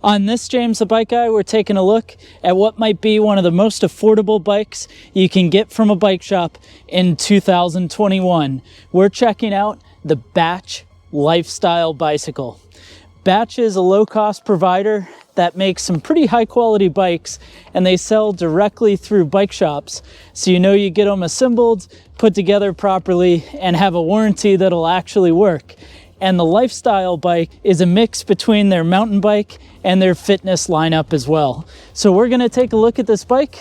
On this James the Bike Guy, we're taking a look at what might be one of the most affordable bikes you can get from a bike shop in 2021. We're checking out the Batch Lifestyle Bicycle. Batch is a low-cost provider that makes some pretty high-quality bikes, and they sell directly through bike shops. So you know you get them assembled, put together properly, and have a warranty that'll actually work. And the Lifestyle bike is a mix between their mountain bike and their fitness lineup as well. So we're gonna take a look at this bike,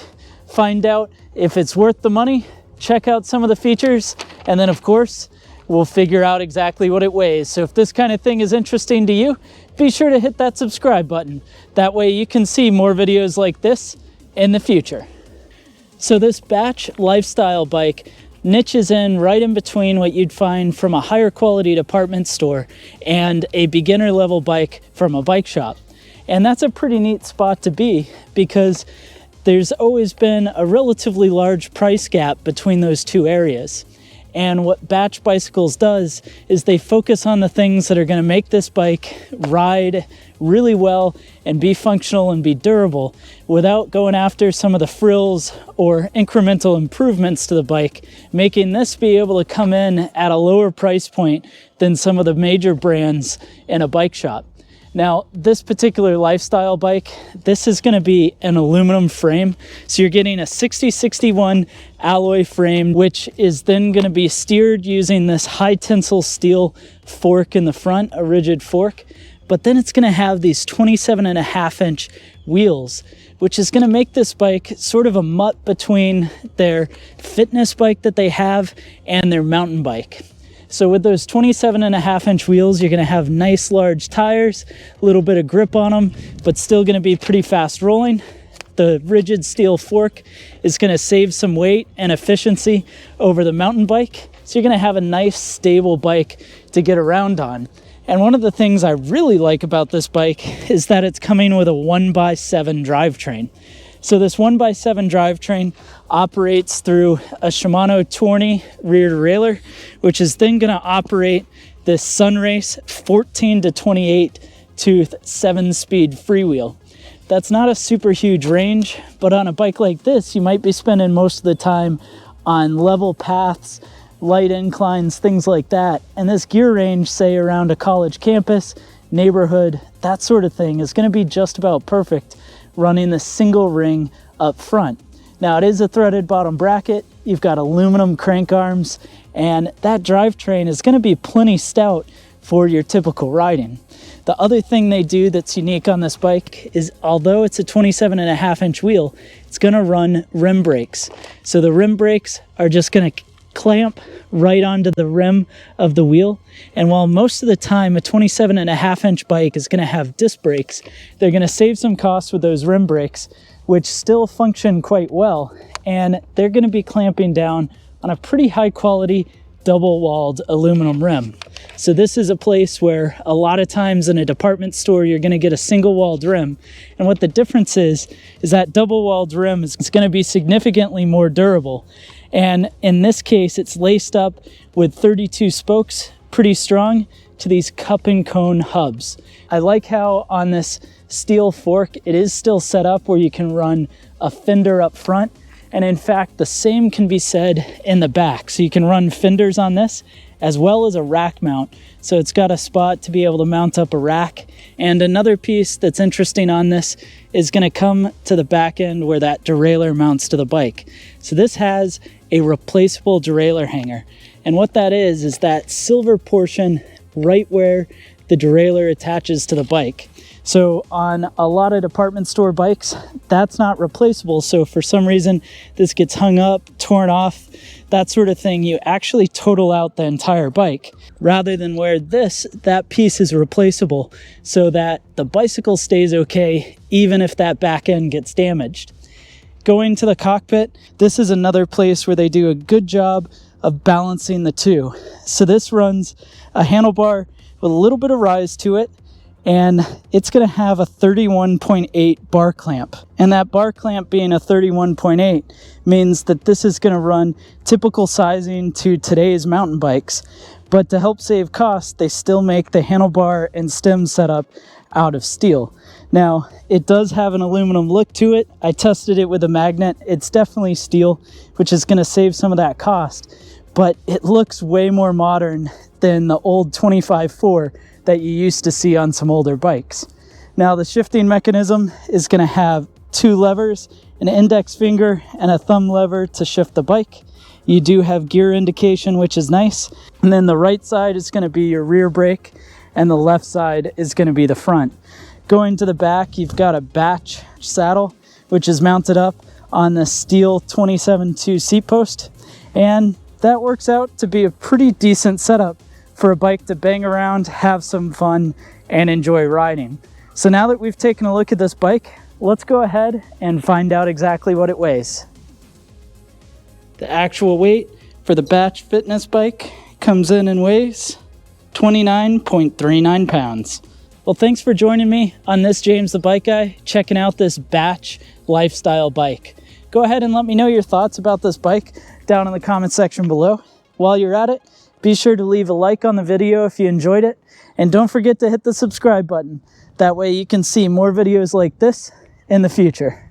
find out if it's worth the money, check out some of the features, and then of course, we'll figure out exactly what it weighs. So if this kind of thing is interesting to you, be sure to hit that subscribe button. That way you can see more videos like this in the future. So this Batch Lifestyle bike niches in right in between what you'd find from a higher quality department store and a beginner level bike from a bike shop. And that's a pretty neat spot to be because there's always been a relatively large price gap between those two areas. And what Batch Bicycles does is they focus on the things that are going to make this bike ride really well and be functional and be durable without going after some of the frills or incremental improvements to the bike, making this be able to come in at a lower price point than some of the major brands in a bike shop. Now, this particular Lifestyle bike, this is going to be an aluminum frame. So you're getting a 6061 alloy frame, which is then going to be steered using this high tensile steel fork in the front, a rigid fork. But then it's going to have these 27.5-inch wheels, which is going to make this bike sort of a mutt between their fitness bike that they have and their mountain bike. So with those 27.5-inch wheels, you're going to have nice large tires, a little bit of grip on them, but still going to be pretty fast rolling. The rigid steel fork is going to save some weight and efficiency over the mountain bike. So you're going to have a nice stable bike to get around on. And one of the things I really like about this bike is that it's coming with a 1x7 drivetrain. So this 1x7 drivetrain operates through a Shimano Tourney rear derailleur, which is then going to operate this Sunrace 14 to 28 tooth 7-speed freewheel. That's not a super huge range, but on a bike like this, you might be spending most of the time on level paths, light inclines, things like that. And this gear range, say around a college campus, neighborhood, that sort of thing, is going to be just about perfect running the single ring up front. Now it is a threaded bottom bracket, you've got aluminum crank arms, and that drivetrain is going to be plenty stout for your typical riding. The other thing they do that's unique on this bike is, although it's a 27.5-inch wheel, it's going to run rim brakes. So the rim brakes are just going to clamp right onto the rim of the wheel. And while most of the time a 27.5-inch bike is going to have disc brakes, they're going to save some costs with those rim brakes, which still function quite well. And they're going to be clamping down on a pretty high quality double-walled aluminum rim. So this is a place where a lot of times in a department store, you're going to get a single-walled rim. And what the difference is that double-walled rim is going to be significantly more durable. And in this case, it's laced up with 32 spokes, pretty strong, to these cup and cone hubs. I like how on this steel fork, it is still set up where you can run a fender up front. And in fact, the same can be said in the back. So you can run fenders on this as well as a rack mount. So it's got a spot to be able to mount up a rack. And another piece that's interesting on this is going to come to the back end where that derailleur mounts to the bike. So this has a replaceable derailleur hanger. And what that is that silver portion right where the derailleur attaches to the bike. So on a lot of department store bikes, that's not replaceable. So for some reason, this gets hung up, torn off, that sort of thing, you actually total out the entire bike. Rather than where that piece is replaceable so that the bicycle stays okay, even if that back end gets damaged. Going to the cockpit, this is another place where they do a good job of balancing the two. So this runs a handlebar with a little bit of rise to it, and it's going to have a 31.8 bar clamp. And that bar clamp being a 31.8 means that this is going to run typical sizing to today's mountain bikes. But to help save costs, they still make the handlebar and stem setup out of steel. Now, it does have an aluminum look to it. I tested it with a magnet. It's definitely steel, which is going to save some of that cost, but it looks way more modern than the old 25.4 that you used to see on some older bikes. Now, the shifting mechanism is going to have 2 levers, an index finger and a thumb lever to shift the bike. You do have gear indication, which is nice. And then the right side is going to be your rear brake, and the left side is going to be the front. Going to the back, you've got a batch saddle, which is mounted up on the steel 27.2 seat post. And that works out to be a pretty decent setup for a bike to bang around, have some fun, and enjoy riding. So now that we've taken a look at this bike, let's go ahead and find out exactly what it weighs. The actual weight for the Batch Fitness bike comes in and weighs 29.39 pounds. Well, thanks for joining me on this James the Bike Guy, checking out this Batch lifestyle bike. Go ahead and let me know your thoughts about this bike down in the comment section below. While you're at it, be sure to leave a like on the video if you enjoyed it, and don't forget to hit the subscribe button. That way you can see more videos like this in the future.